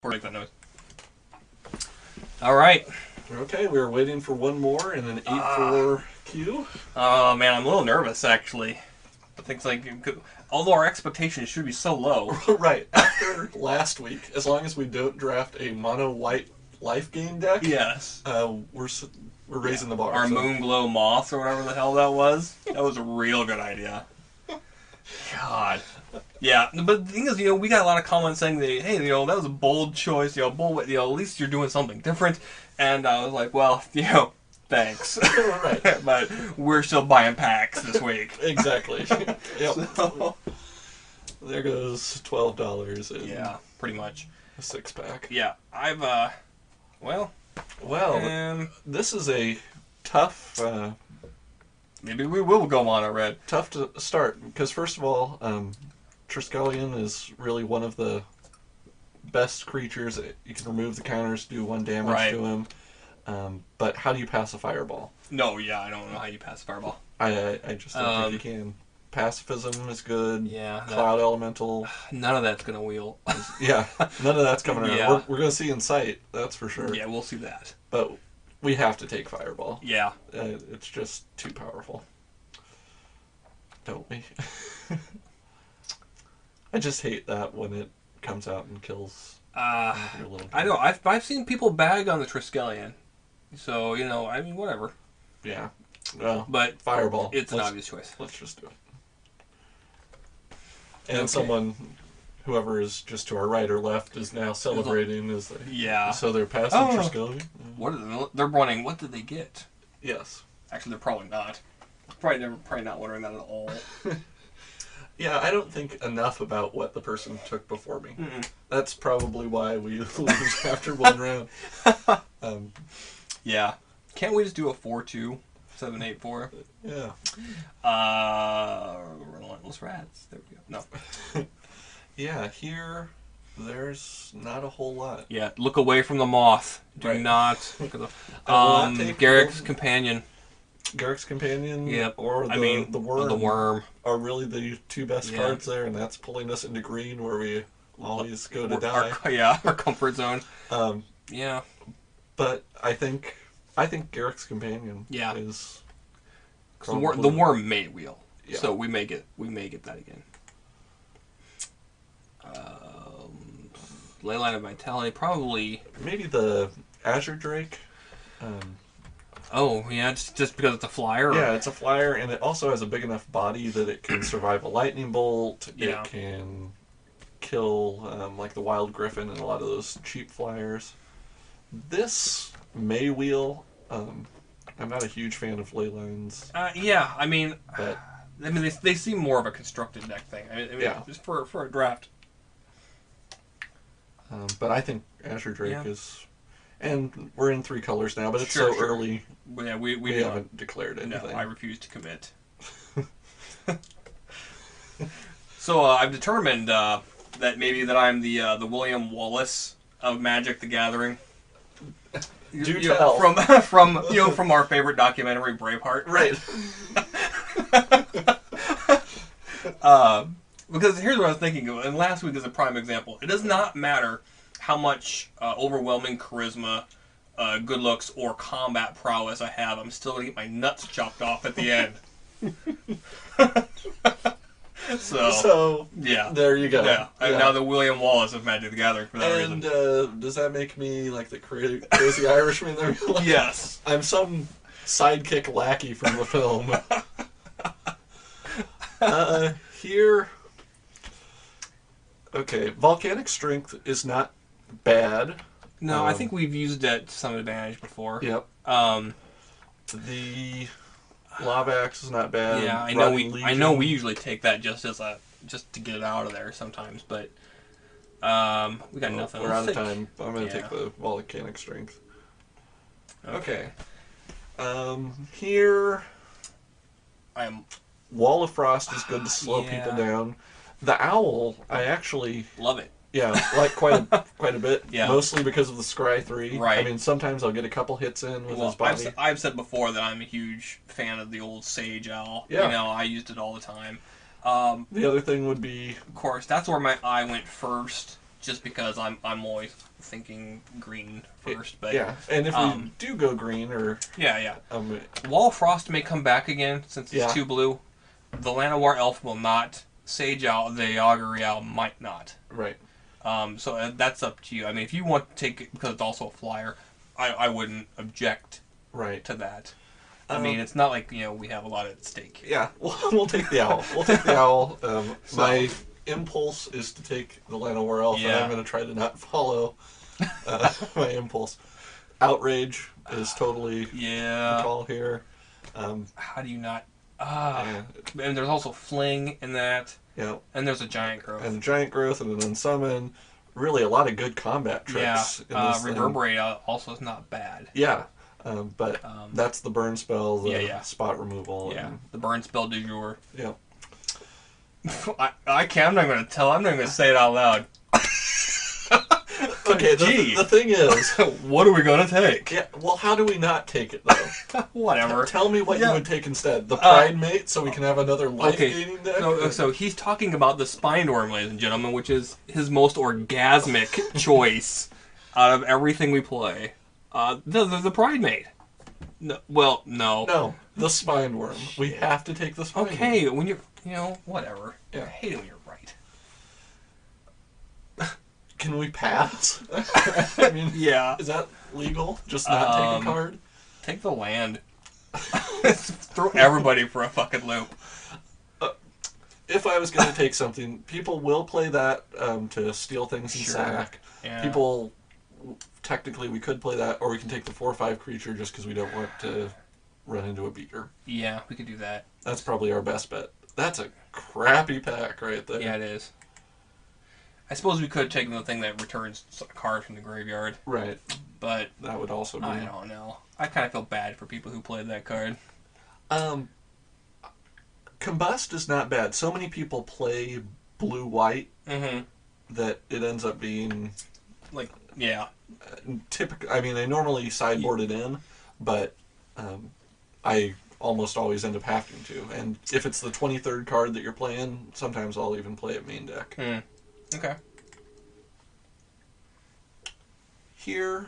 Make that noise. All right. Okay, we were waiting for one more and an 8-4 Q. Oh man, I'm a little nervous actually. I think like, although our expectations should be so low. Right. After last week, as long as we don't draft a mono white life gain deck, Yes. we're raising the bar. Our Moonglow Moths or whatever the hell that was. That was a real good idea. God. Yeah, but the thing is, we got a lot of comments saying that, hey, that was a bold choice, bold, at least you're doing something different. And I was like, well, thanks. Right. But we're still buying packs this week. Exactly. Yep. So, there goes $12 in yeah, pretty much. a 6-pack. Yeah, I've, well, this is a tough... maybe we will go mono red. Tough to start, because first of all, Triskelion is really one of the best creatures. You can remove the counters, do 1 damage to him. But how do you pass a fireball? No, yeah, I don't know how you pass a fireball. I just don't think you can. Pacifism is good. Yeah. Cloud Elemental. None of that's going to wheel. Yeah, none of that's coming around. Yeah. We're going to see Incite, that's for sure. Yeah, we'll see that. But we have to take Fireball. Yeah. It's just too powerful. Don't we? I just hate that when it comes out and kills your little I know. I've seen people bag on the Triskelion. So, whatever. Yeah. Well, but Fireball. It's an obvious choice. Let's just do it. And whoever is just to our right or left is now celebrating as they... Yeah. So they're passing Triskelion. They're running. What did they get? Yes. Actually, they're probably not. Probably not wondering that at all. Yeah, I don't think enough about what the person took before me. Mm-mm. That's probably why we lose after one round. Yeah. Can't we just do a 4-2? 7-8-4? Yeah. Relentless Rats. There we go. No. Yeah, here, there's not a whole lot. Yeah, look away from the moth. Do not look at the... Garrick's Companion. Garrick's Companion, yep. Or the Worm. The Worm Are really the two best cards there, and that's pulling us into green where we always go to die. Our comfort zone. Yeah. But I think Garrick's Companion is... The Worm may wheel. Yeah. So we may get that again. Leyline of Vitality, probably... Maybe the Azure Drake. Just because it's a flyer? Yeah, it's a flyer, and it also has a big enough body that it can survive a lightning bolt. Yeah. It can kill, like the Wild Griffin and a lot of those cheap flyers. This may wheel. I'm not a huge fan of Leylines. They seem more of a constructed deck thing. Just for a draft. But I think Azure Drake is... And we're in 3 colors now, but it's so early. Yeah, we haven't declared anything. No, I refuse to commit. So I've determined that I'm the William Wallace of Magic: The Gathering. Do tell. From our favorite documentary, Braveheart. Right. Because here's what I was thinking of, and last week is a prime example. It does not matter how much overwhelming charisma, good looks, or combat prowess I have. I'm still going to get my nuts chopped off at the end. So, yeah. There you go. Yeah. I'm now the William Wallace of Magic: The Gathering for that reason. And does that make me like the crazy Irishman? Yes. I'm some sidekick lackey from the film. Here... Okay, Volcanic Strength is not bad. No, I think we've used that to some advantage before. Yep. The Lava Axe is not bad. Yeah, I know we usually take that just to get it out of there sometimes, but we got nothing. We're out of time. I'm going to take the Volcanic Strength. Okay. Here, Wall of Frost is good to slow people down. The Owl, I actually... Love it. Yeah, like quite a bit. Yeah. Mostly because of the Scry 3. Right. I mean, sometimes I'll get a couple hits in with his body. I've said before that I'm a huge fan of the old Sage Owl. Yeah. I used it all the time. The other thing would be... Of course, that's where my eye went first just because I'm always thinking green first. But yeah, and if we do go green, or Wall of Frost may come back again since it's 2 blue. The Llanowar Elf will not. Sage Owl, the Augury Owl might not. Right. So that's up to you. I mean, if you want to take it because it's also a flyer, I wouldn't object to that. I mean, it's not like, we have a lot at stake. Yeah, we'll take the owl. We'll take the owl. My impulse is to take the Llanowar Elf, and I'm going to try to not follow my impulse. Outrage is totally the call here. How do you not... And there's also Fling in that. Yeah. And there's a Giant Growth. And a Giant Growth and an Unsummon. Really a lot of good combat tricks. In this Reverberate also is not bad. Yeah. But that's the burn spell, the spot removal. Yeah, the burn spell du jour. Yeah. I can't, I'm not going to tell. I'm not going to say it out loud. Okay, the thing is... what are we going to take? Yeah, well, how do we not take it, though? Whatever. Tell me what you would take instead. The Pride Mate, so we can have another life-gaining deck? So he's talking about the Spindorm, ladies and gentlemen, which is his most orgasmic choice out of everything we play. The Pride Mate. No, well, no. No, the Spindorm. We have to take the Spindorm. Okay, when you're... whatever. Yeah. I hate it when you're right. Can we pass? I mean, yeah. Is that legal? Just not take a card? Take the land. Throw everybody for a fucking loop. If I was going to take something, people will play that to steal things in sack. Yeah. People, technically, we could play that, or we can take the 4/5 creature just because we don't want to run into a beater. Yeah, we could do that. That's probably our best bet. That's a crappy pack right there. Yeah, it is. I suppose we could take the thing that returns a card from the graveyard. Right. But that would also be... I don't know. I kind of feel bad for people who played that card. Combust is not bad. So many people play blue-white that it ends up being... Like, yeah. Typical. I mean, they normally sideboard it in, but I almost always end up having to. And if it's the 23rd card that you're playing, sometimes I'll even play it main deck. Okay. Here,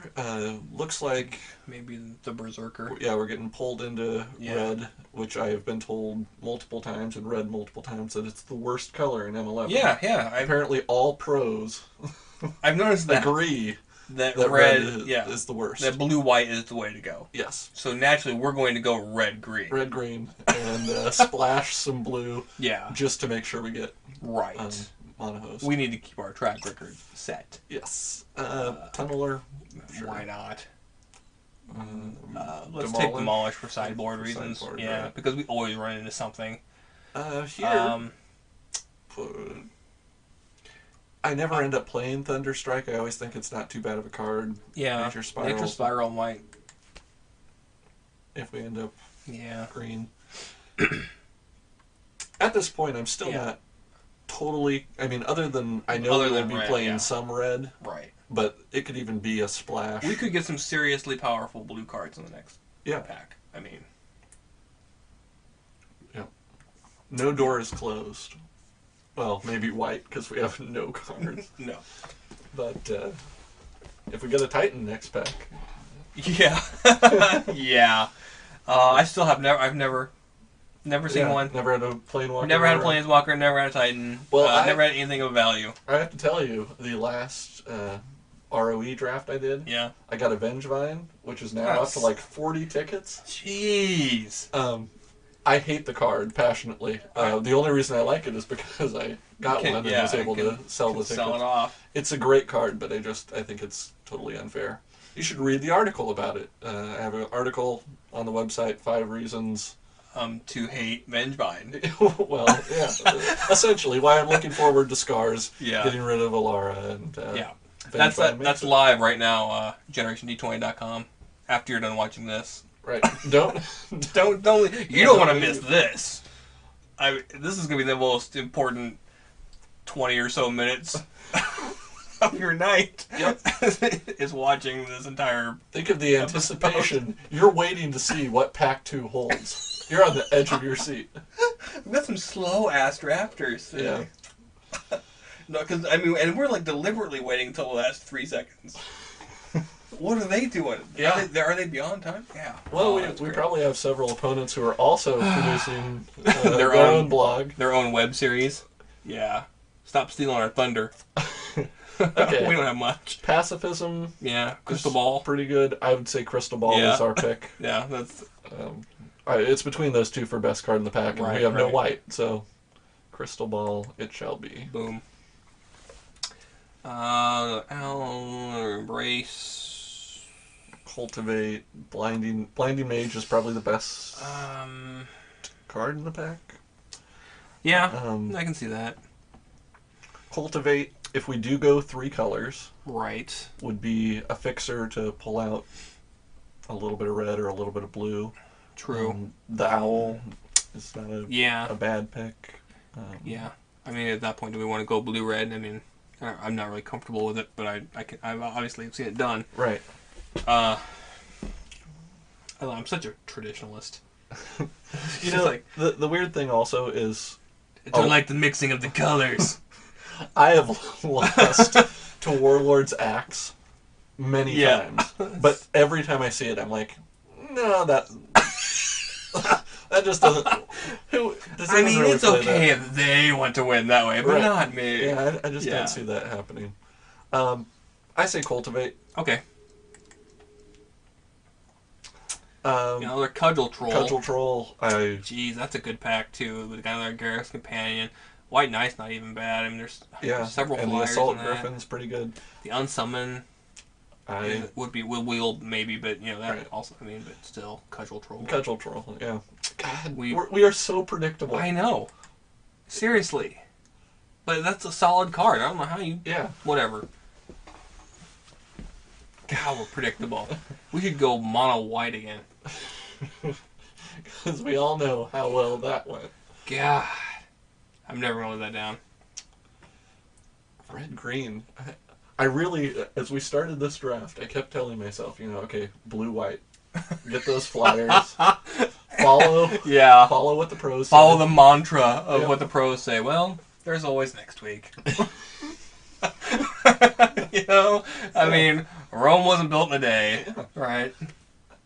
looks like... Maybe the Berserker. Yeah, we're getting pulled into red, which I have been told multiple times, and read multiple times, that it's the worst color in M11. Yeah. Apparently all pros I've noticed that. Agree that red is the worst. That blue-white is the way to go. Yes. So naturally, we're going to go red-green. Red-green, and splash some blue. Yeah. Just to make sure we get... Right. Monohost. We need to keep our track record set. Yes. Tunneler. Sure. Why not? Let's take Demolish for sideboard reasons. Right. Because we always run into something. Here. I never end up playing Thunderstrike. I always think it's not too bad of a card. Yeah. Nature Spiral. Nature Spiral might. If we end up green. At this point, I'm still not totally... I mean, other than... I know we'll be playing some red. Right. But it could even be a splash. We could get some seriously powerful blue cards in the next pack. I mean... Yeah. No door is closed. Well, maybe white, because we have no cards. No. But, if we get a Titan next pack... Yeah. Yeah. I still have never... I've never seen one. Never had a Planeswalker. Never had a Planeswalker, never had a Titan. Well, never had anything of value. I have to tell you, the last ROE draft I did, I got a Vengevine, which is now up to like 40 tickets. Jeez. I hate the card passionately. The only reason I like it is because I got one and was able to sell the tickets. Sell it off. It's a great card, but I think it's totally unfair. You should read the article about it. I have an article on the website, 5 reasons... to hate Vengevine. Well, yeah. Essentially, why I'm looking forward to Scars, getting rid of Alara, and that's live right now. GenerationD20.com. After you're done watching this, right? Don't. You don't want to miss this. This is gonna be the most important 20 or so minutes of your night. Yep. Is watching this entire. Think of the anticipation. You're waiting to see what Pack 2 holds. You're on the edge of your seat. We got some slow-ass drafters today. No, because I mean, and we're like deliberately waiting until the last 3 seconds. What are they doing? Yeah. Are they beyond time? Yeah. Well, we probably have several opponents who are also producing Their their own blog. Their own web series. Yeah. Stop stealing our thunder. Okay. We don't have much. Pacifism. Yeah. Crystal Ball. Pretty good. I would say Crystal Ball is our pick. Yeah, that's... It's between those two for best card in the pack, and we have no white, so Crystal Ball it shall be. Boom. Embrace... Cultivate. Blinding Mage is probably the best card in the pack. Yeah, I can see that. Cultivate, if we do go 3 colors, right, would be a fixer to pull out a little bit of red or a little bit of blue. True. The owl is not a bad pick. Yeah, I mean at that point, do we want to go blue-red? I mean, I'm not really comfortable with it, but I obviously seen it done. Right. I'm such a traditionalist. You know, like, the weird thing also is I don't like the mixing of the colors. I have lost to Warlord's Axe many times, but every time I see it, I'm like, no, that just doesn't. I mean, really it's okay if they want to win that way, but not me. Yeah, I just don't see that happening. I say Cultivate. Okay. Another Cudgel Troll. Cudgel Troll. Jeez, that's a good pack too. With another Gareth's Companion. White Knight's not even bad. I mean, there's several and flyers. The Assault Griffin's pretty good. The Unsummon would be wield maybe, but that also. I mean, but still, Cudgel Troll. Cudgel Troll, yeah. God, we are so predictable. I know. Seriously, but that's a solid card. I don't know how you. Yeah. Whatever. God, we're predictable. We could go mono white again. Because we all know how well that went. God. I'm never going to let that down. Red green. I really, as we started this draft, I kept telling myself, okay, blue white. Get those flyers. Follow what the pros say. Follow the mantra of what the pros say. Well, there's always next week. I mean, Rome wasn't built in a day, right?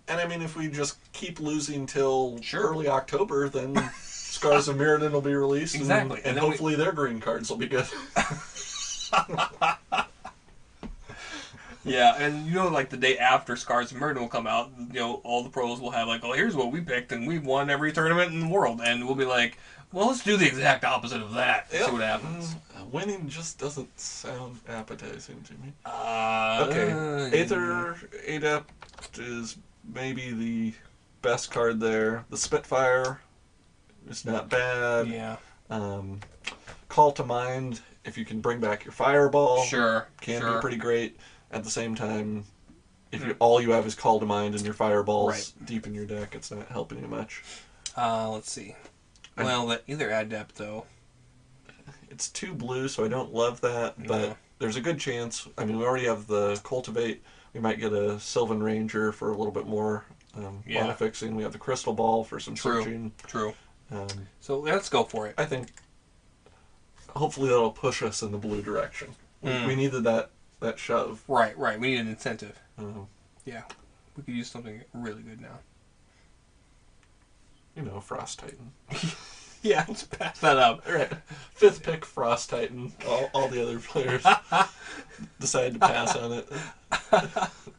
And I mean, if we just keep losing till early October, then Scars of Mirrodin will be released. Exactly. And hopefully their green cards will be good. Yeah, and like the day after Scars of Mirrodin will come out, all the pros will have like, oh, here's what we picked, and we've won every tournament in the world. And we'll be like, well, let's do the exact opposite of that. Yep. See what happens. Winning just doesn't sound appetizing to me. Okay. Aether Adept is maybe the best card there. The Spitfire is not bad. Yeah. Call to Mind, if you can bring back your Fireball, can be pretty great. At the same time, if all you have is Call to Mind and your Fireball's deep in your deck, it's not helping you much. Let's see. Well, either Adept, though. It's 2 blue, so I don't love that, but there's a good chance. I mean, we already have the Cultivate. We might get a Sylvan Ranger for a little bit more mana fixing. We have the Crystal Ball for some searching. True. So let's go for it. I think hopefully that'll push us in the blue direction. We needed that shove. Right. We need an incentive. Yeah. We could use something really good now. Frost Titan. Yeah, let's pass that up. All right. 5th pick, Frost Titan. All the other players decided to pass on it.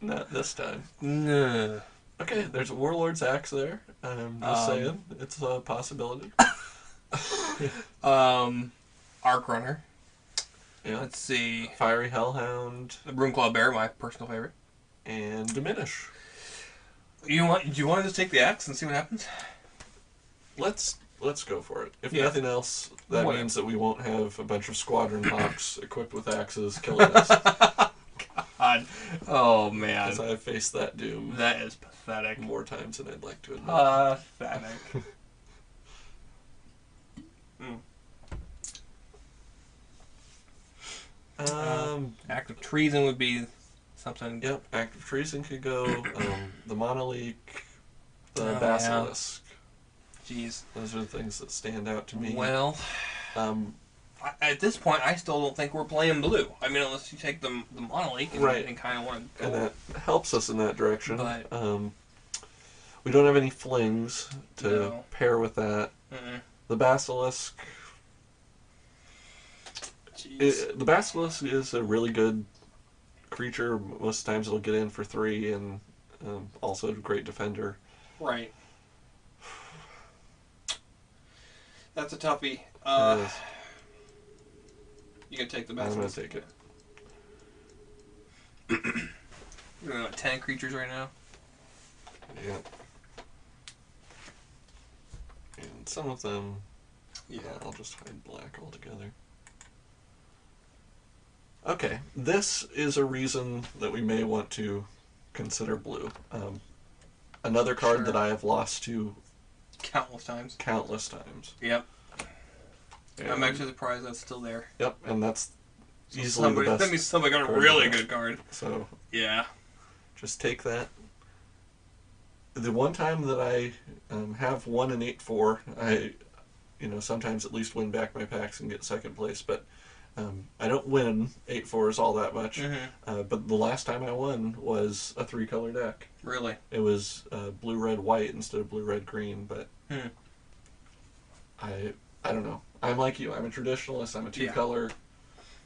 Not this time. No. Okay, there's a Warlord's Axe there. I'm just saying. It's a possibility. Arc Runner. Yeah. Let's see. Fiery Hellhound. The Broomclaw Bear, my personal favorite. And Diminish. Do you want to just take the axe and see what happens? Let's go for it. If nothing else, that means that we won't have a bunch of Squadron Hawks equipped with axes killing us. God. Oh, man. Because I've faced that doom. That is pathetic. More times than I'd like to admit. Pathetic. Act of Treason would be something. Yep, Act of Treason could go. The Monolith, the Basilisk. Jeez. Those are the things that stand out to me. Well. at this point, I still don't think we're playing blue. I mean, unless you take the monolith and kind of want to go. And that helps us in that direction. But we don't have any flings to pair with that. The basilisk. The basilisk is a really good creature. Most times it'll get in for 3, and also a great defender. Right. That's a toughie. You can take the basilisk. I'm gonna take it. We're at 10 creatures right now. Yeah. And some of them, I'll just hide black altogether. Okay, this is a reason that we may want to consider blue. Another card that I have lost to countless times. Yep. And I'm actually surprised that's still there. Yep, and that's easily the best. That means somebody got a really good card. So yeah, just take that. The one time that I have won an 8-4, I, sometimes at least win back my packs and get second place, but I don't win 8-4s all that much. But the last time I won was a 3-color deck. Really? It was blue, red, white instead of blue, red, green, but I don't know. I'm like you. I'm a traditionalist. I'm a 2-color. Yeah.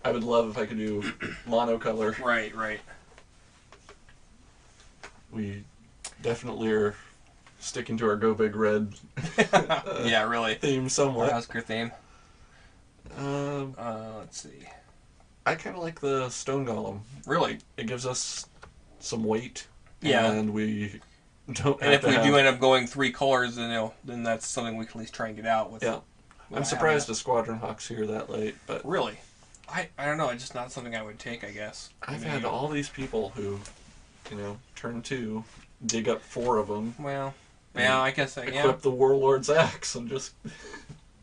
I would love if I could do monocolor. Right. We definitely are sticking to our Go Big Red really. theme somewhat. Our Husker theme. Let's see. I kind of like the Stone Golem. Really? It gives us some weight. Yeah. And we don't And if we do end up going 3 colors, then that's something we can at least try and get out with. Yeah. I'm surprised a Squadron Hawk's here that late, but... Really? I don't know. It's just not something I would take, I guess. I've had all these people who, turn 2, dig up 4 of them. Well, yeah, I guess equip the Warlord's Axe and just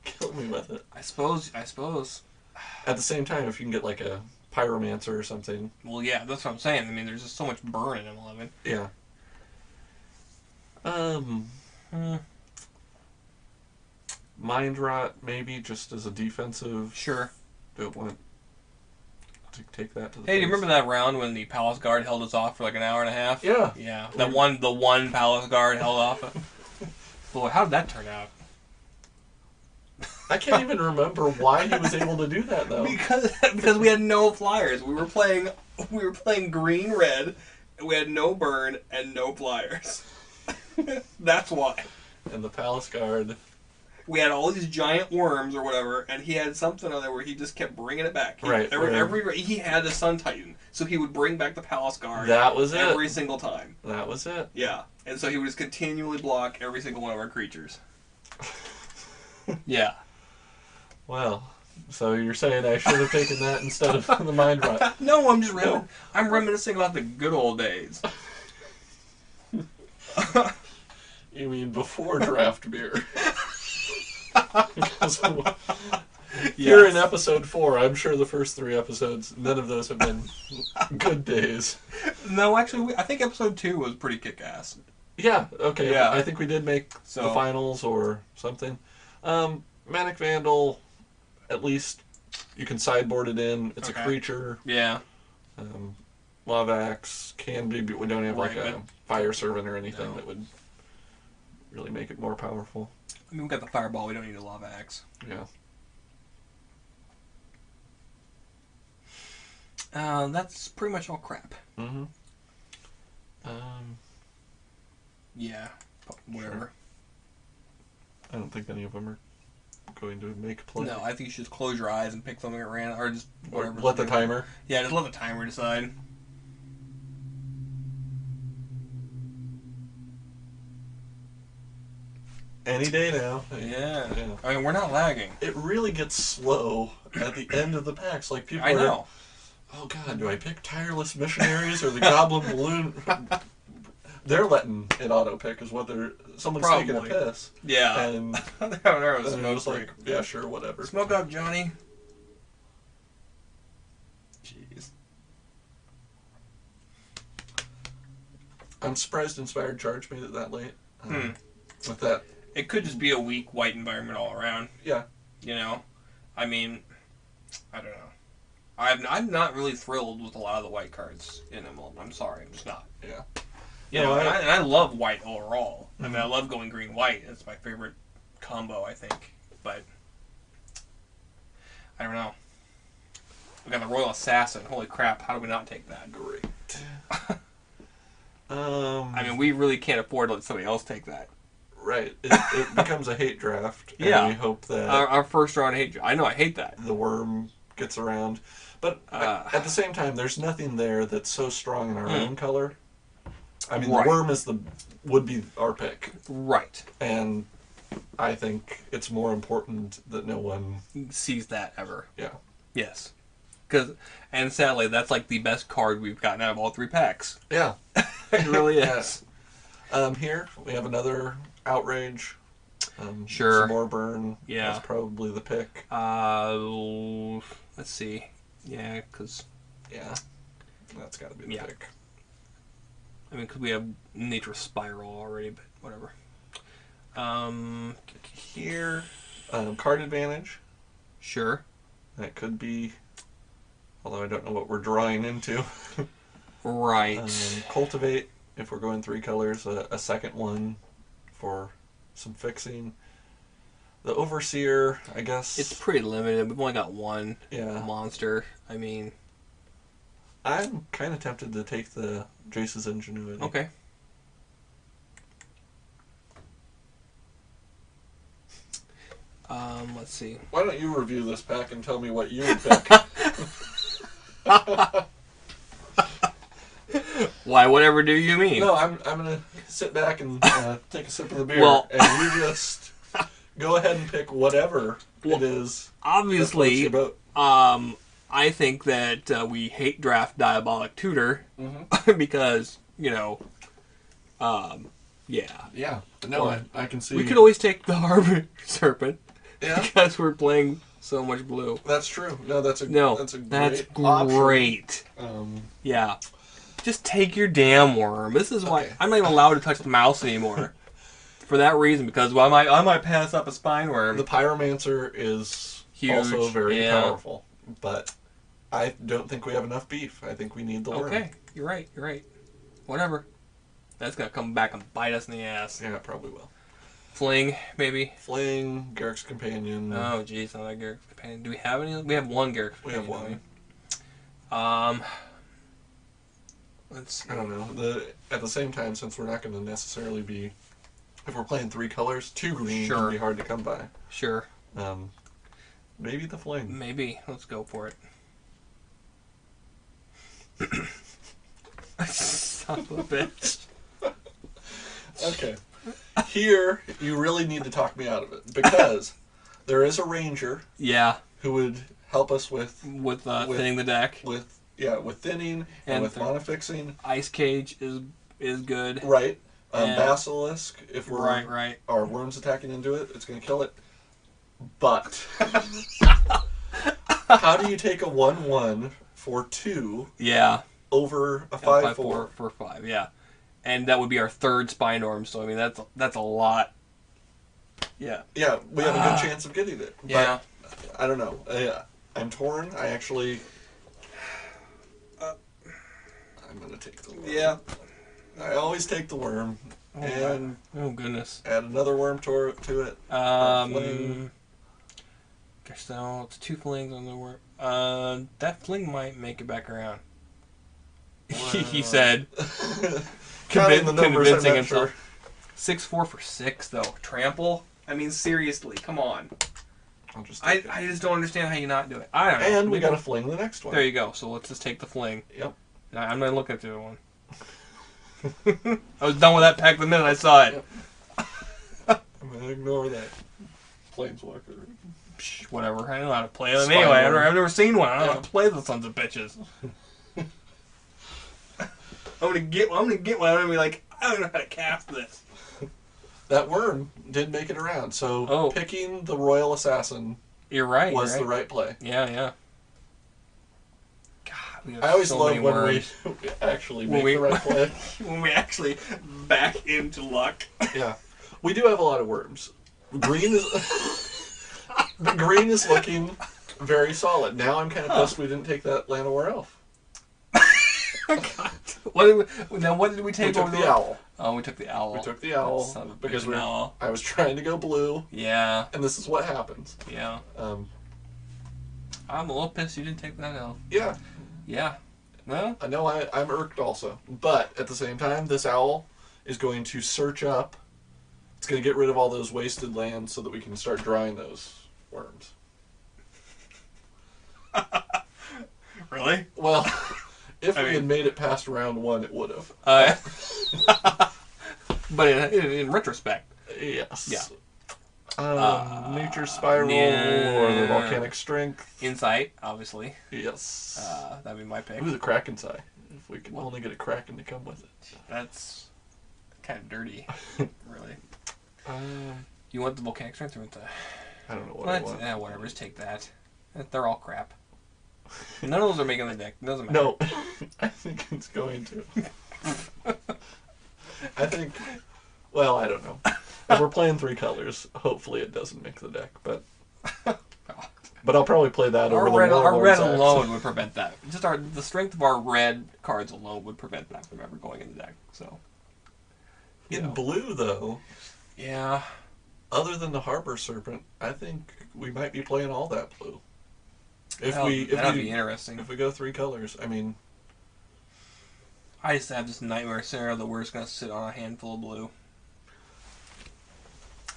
kill me with it. I suppose. At the same time, if you can get like a Pyromancer or something. Well, yeah, that's what I'm saying. I mean, there's just so much burn in M11. Yeah. Mind Rot, maybe, just as a defensive. Sure. Don't want to take that to the Hey, do you remember that round when the Palace Guard held us off for like an hour and a half? Yeah. Yeah. The one Palace Guard held off. Boy, how did that turn out? I can't even remember why he was able to do that though. Because we had no flyers. We were playing green red. We had no burn and no flyers. That's why. And the Palace Guard. We had all these giant worms or whatever, and he had something on there where he just kept bringing it back. He had the Sun Titan, so he would bring back the Palace Guard. That was it. Every single time. That was it. Yeah, and so he would just continually block every single one of our creatures. Yeah. Well, so you're saying I should have taken that instead of the Mind Rot? No, I'm reminiscing about the good old days. You mean before draft beer? Because here in episode 4, I'm sure the first 3 episodes, none of those have been good days. No, actually, I think episode 2 was pretty kick-ass. Yeah, okay. Yeah. I think we did make the finals or something. Manic Vandal, at least you can sideboard it in. It's a creature. Yeah. Lava Axe can be, but we don't have like a Fire Servant or anything that would really make it more powerful. I mean, we got the Fireball. We don't need a Lava Axe. Yeah. That's pretty much all crap. Mm-hmm. Yeah. Whatever. Sure. I don't think any of them are going to make a play. No, I think you should just close your eyes and pick something at random, or just whatever. Or let the timer. Yeah, just let the timer decide. Any day now. Yeah. I mean, we're not lagging. It really gets slow at the end of the packs. Like people I know. Oh God, do I pick Tireless Missionaries or the Goblin Balloon? They're letting it auto pick is what they're. Someone's taking a piss. Yeah. And there was smoke like, yeah, sure, whatever. Smoke up, Johnny. Jeez. I'm surprised Inspired Charge made it that late. With that. It could just be a weak white environment all around. Yeah. I mean, I don't know. I'm not really thrilled with a lot of the white cards in M11. I'm sorry, I'm just not. Yeah. You know, and I love white overall. I mean, I love going green-white. It's my favorite combo, I think. But I don't know. We got the Royal Assassin. Holy crap! How do we not take that? Great. I mean, we really can't afford to let somebody else take that. Right. It becomes a hate draft. And Yeah. we hope that Our first round hate. I know. I hate that. the worm gets around. But at the same time, there's nothing there that's so strong in our own color. I mean, Right. the worm would be our pick. Right. And I think it's more important that no one Sees that ever. Yeah. Yes. And sadly, that's like the best card we've gotten out of all 3 packs. Yeah. It really is. Here we have another outrage. Sure. Some more burn. Yeah. That's probably the pick. Let's see. Yeah, because... Yeah. That's got to be the pick. I mean, because we have Nature Spiral already, but whatever. Here... Card advantage. Sure. That could be... Although I don't know what we're drawing into. Right. Cultivate, if we're going 3 colors. A second one for some fixing. The Overseer, I guess... It's pretty limited. We've only got 1 monster. I mean... I'm kind of tempted to take the Jace's Ingenuity. Okay. Let's see. Why don't you review this pack and tell me what you would pick? Why, whatever do you mean? No, I'm gonna sit back and take a sip of the beer, Well, and you just go ahead and pick whatever it is. Obviously, I think that we hate draft Diabolic Tutor because, you know, yeah. Yeah, but no, I can see. We could always take the Harbor Serpent because we're playing so much blue. That's true. No, that's a great. Yeah. Just take your damn worm. This is why I'm not even allowed to touch the mouse anymore. For that reason, because I might pass up a spine worm. The Pyromancer is huge, also very powerful, but I don't think we have enough beef. I think we need the worm. Okay, you're right. You're right. Whatever. That's gonna come back and bite us in the ass. Yeah, it probably will. Fling, maybe. Fling, Garrick's Companion. Oh, jeez, not like Garrick's Companion. Do we have any? We have 1 Garrick's Companion. We have 1. Let's see. I don't know. At the same time, since we're not going to necessarily be, if we're playing 3 colors, 2 green can be hard to come by. Sure. Maybe the Fling. Maybe. Let's go for it. Son of a bitch. Okay. Here, you really need to talk me out of it, because there is a Ranger. Yeah. Who would help us with thinning the deck. With thinning and with mana fixing. Ice Cage is good. Right. Basilisk, if we're right. Our worms attacking into it, it's going to kill it. But how do you take a 1/1 for 2? Yeah. Over a 5/4 for 5? Yeah. And that would be our 3rd Spine Orm, so I mean that's a lot. Yeah. Yeah, we have a good chance of getting it. Yeah. But I don't know. I'm torn. I actually. I'm gonna take the worm. Yeah. I always take the worm. Oh goodness. Add another worm to it. Guess so. It's 2 flings on the worm. That fling might make it back around. Wow. He said. Counting the numbers, convincing I'm not himself. sure. 6/4 for 6 though. Trample. I mean seriously, come on. I'll just I just don't understand how you not do it. I don't know. And we got to fling the next one. There you go. So let's just take the fling. Yep. I'm not looking at the other one. I was done with that pack the minute I saw it. Yep. I'm going to ignore that. Planeswalker. Psh, whatever. I don't know how to play them anyway. I've never seen one. I don't know how to play the sons of bitches. I'm gonna get one. I'm gonna be like, I don't know how to cast this. That worm did make it around, so picking the Royal Assassin You're right. was the right play. Yeah. God, I always love when we actually make the right play. When we actually back into luck. Yeah. We do have a lot of worms. Green is looking Very solid. Now I'm kind of pissed we didn't take that Llanowar Elf. God. What did we take? We took over the owl. Oh, we took the owl. We took the owl because I was trying to go blue. Yeah. And this is what happens. Yeah. I'm a little pissed you didn't take that elf. Yeah. Yeah. Well, I know I'm irked also. But at the same time, this owl is going to search up. It's going to get rid of all those wasted lands so that we can start drawing those worms. Really? Well, if we had made it past round 1, it would have. But in retrospect. Yes. Yeah. Nature Spiral or the Volcanic Strength. Insight, obviously. Yes. That'd be my pick. Ooh, the Kraken's Eye. If we can only get a Kraken to come with it. That's kind of dirty, really. You want the Volcanic Strength or want the... I don't know what I want. Whatever, just take that. They're all crap. None of those are making the deck. It doesn't matter. No, I think it's going to. I think... Well, I don't know. If we're playing 3 colors, hopefully it doesn't make the deck, but I'll probably play that over the red. Our red Warlords alone would prevent that. Just the strength of our red cards alone would prevent that from ever going in the deck. So in blue, though, yeah. Other than the Harbor Serpent, I think we might be playing all that blue. That'd be interesting. If we go 3 colors, I mean, I just have this nightmare scenario that we're just gonna sit on a handful of blue.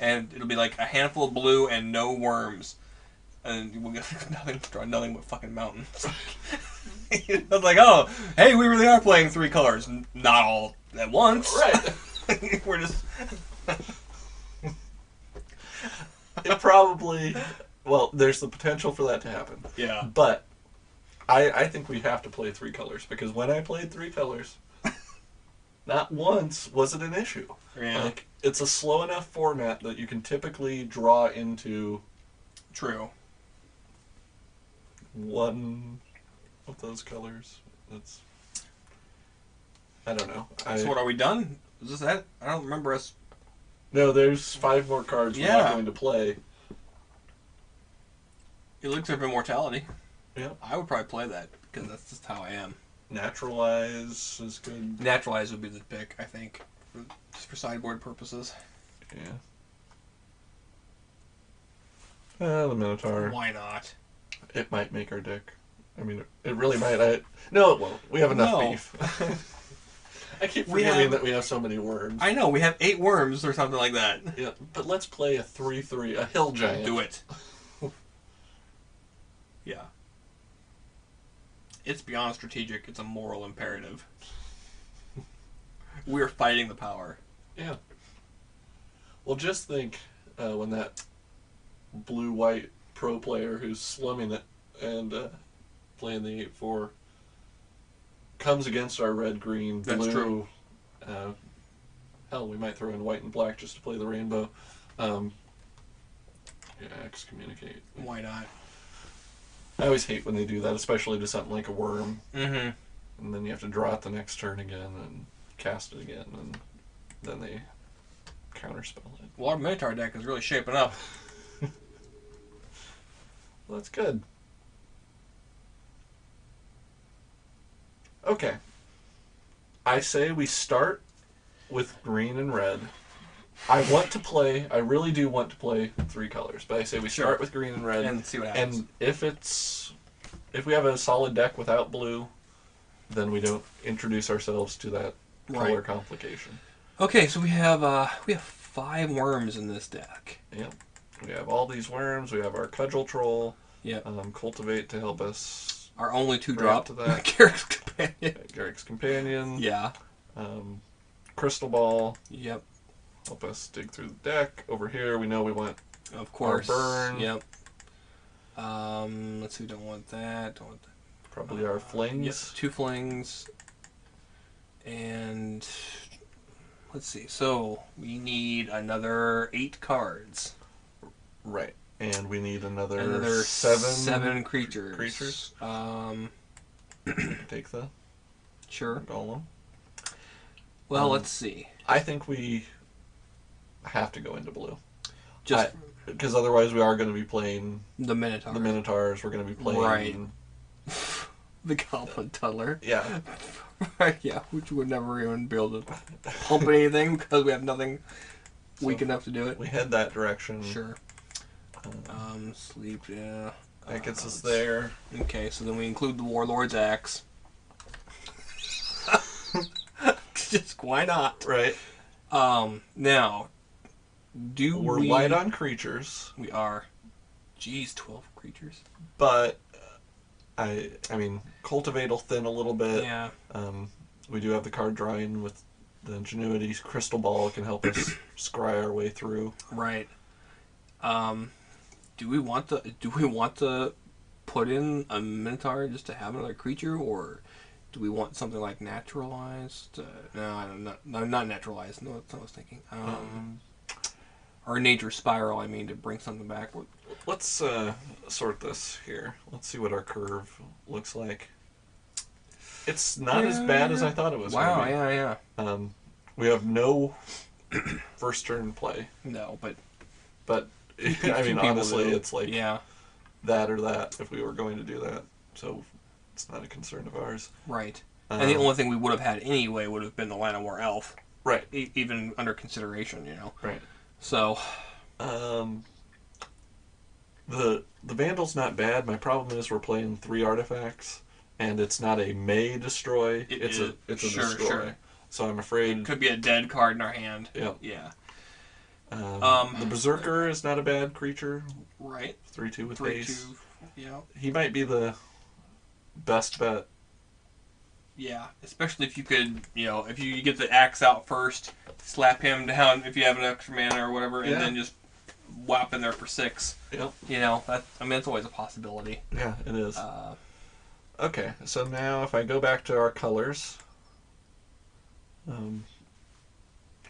And it'll be like a handful of blue and no worms. And we'll get nothing but fucking mountains. It's like, oh, hey, we really are playing 3 colors. Not all at once. Right. We're just... It probably... Well, there's the potential for that to happen. Yeah. But I think we have to play 3 colors. Because when I played 3 colors, not once was it an issue. Yeah. Like, it's a slow enough format that you can typically draw into... True. One of those colors. That's... I don't know. So what, are we done? Is this that? I don't remember us... No, there's 5 more cards we're not going to play. Elixir of Immortality. Yeah. I would probably play that, because that's just how I am. Naturalize is good. Naturalize would be the pick, I think. Just for sideboard purposes. Yeah. The Minotaur. Why not? It might make our deck. I mean, it really might. No, it won't. We have enough beef. I keep forgetting that we have so many worms. I know, we have 8 worms or something like that. Yeah, but let's play a 3/3, a hill giant. Do it. Yeah. It's beyond strategic, it's a moral imperative. We're fighting the power. Yeah. Well, just think when that blue-white pro player who's slumming it and playing the 8/4 comes against our red-green blue. That's true. Hell, we might throw in white and black just to play the rainbow. Excommunicate. Why not? I always hate when they do that, especially to something like a worm. Mm-hmm. And then you have to draw it the next turn again and cast it again, and then they counterspell it. Well, our Minotaur deck is really shaping up. Well, that's good. Okay. I say we start with green and red. I really do want to play 3 colors, but I say we start with green and red. And see what happens. And if we have a solid deck without blue, then we don't introduce ourselves to that color complication. Okay, so we have 5 worms in this deck. Yep. We have all these worms. We have our Cudgel Troll. Yep. Cultivate to help us. Our only 2-drop. To that. Garrick's Companion. Garrick's Companion. Yeah. Crystal Ball. Yep. Help us dig through the deck. Over here, we know we want, of course, our burn. Yep. Let's see. Don't want that. Don't want that. Probably our flings. Yep. 2 flings. And let's see. So we need another 8 cards. Right. And we need another 7 creatures. Take the golem. Well, let's see. I think we have to go into blue. because otherwise we are going to be playing The Minotaur. the Minotaurs. We're going to be playing Right. The Goblin Tuddler. Yeah. Right, yeah, which would never even be able to pump anything because we have nothing weak enough to do it. We head that direction. Sure. Sleep, yeah. That gets us there. Okay, so then we include the Warlord's Axe. Just why not? Right. Now, We're light on creatures. We are. Geez, 12 creatures. But I mean, cultivate will thin a little bit. Yeah. We do have the card drawing with the Ingenuity's Crystal Ball can help us scry our way through. Right. Do we want to put in a Minotaur just to have another creature, or do we want something like naturalized? No, not naturalized. No, that's what I was thinking. Or nature spiral. I mean, to bring something back. Let's sort this here. Let's see what our curve looks like. It's not as bad as I thought it was. Wow. Gonna be. Yeah. We have no first turn play. No, but I mean, honestly, do. it's like that or that if we were going to do that. So it's not a concern of ours. Right. And the only thing we would have had anyway would have been the Land of War Elf. Right. Even under consideration, you know. Right. So. The Vandal's not bad. My problem is we're playing 3 artifacts, and it's not a may destroy. It's a destroy. Sure. So I'm afraid it could be a dead card in our hand. Yep. Yeah. The Berserker is not a bad creature. Right. 3/2 with haste. 3/2. Yeah. He might be the best bet. Yeah, especially if you could, if you get the axe out first, slap him down if you have an extra mana or whatever, and then just whop in there for 6. Yep. It's always a possibility. Yeah, it is. Okay, so now if I go back to our colors,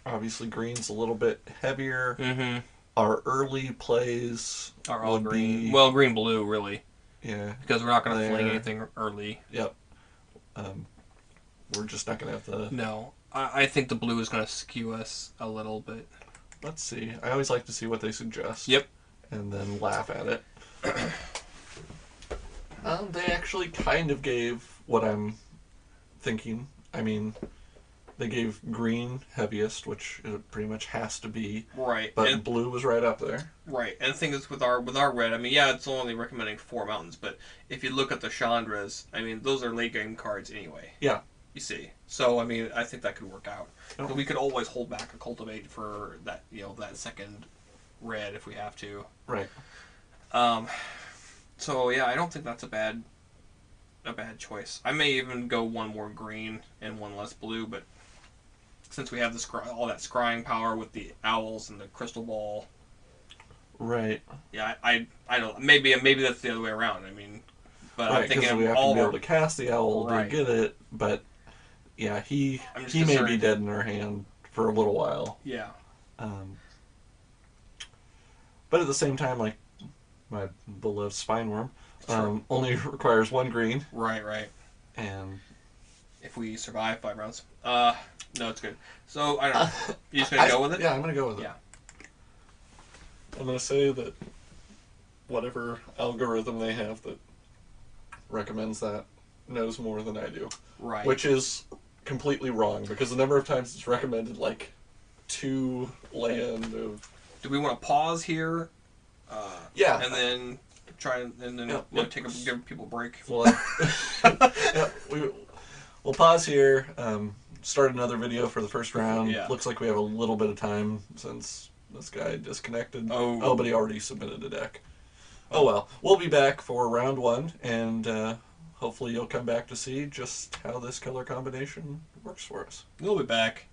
obviously green's a little bit heavier. Mm-hmm. Our early plays are all green. Well, green-blue, really. Yeah. Because we're not going to fling anything early. Yep. We're just not going to have the... No. I think the blue is going to skew us a little bit. Let's see. I always like to see what they suggest. Yep. And then laugh at it. They actually kind of gave what I'm thinking. I mean, they gave green heaviest, which it pretty much has to be. Right. But blue was right up there. Right. And the thing is with our red, I mean, yeah, it's only recommending 4 mountains, but if you look at the Chandras, I mean, those are late game cards anyway. Yeah. You see. So, I mean, I think that could work out. Oh. We could always hold back a cultivate for that, that second red if we have to. Right. So yeah, I don't think that's a bad choice. I may even go 1 more green and 1 less blue, but since we have all that scrying power with the owls and the crystal ball. Right. Yeah, I don't. Maybe that's the other way around. I mean, but right, I'm thinking we have to be able to cast the owl to get it, but. Yeah, he may be dead in our hand for a little while. Yeah. But at the same time, like my beloved Spineworm, only requires 1 green. Right. And if we survive 5 rounds, no, it's good. So I don't know. You just gonna go with it? Yeah, I'm gonna go with it. Yeah. I'm gonna say that whatever algorithm they have that recommends that knows more than I do. Right. Which is completely wrong because the number of times it's recommended like 2 land of. Do we want to pause here? Yeah. And then give people a break. Well, yeah, we'll pause here. Start another video for the first round. Yeah. Looks like we have a little bit of time since this guy disconnected. Oh, but he already submitted a deck. Oh well, we'll be back for round 1 and. Hopefully you'll come back to see just how this color combination works for us. We'll be back.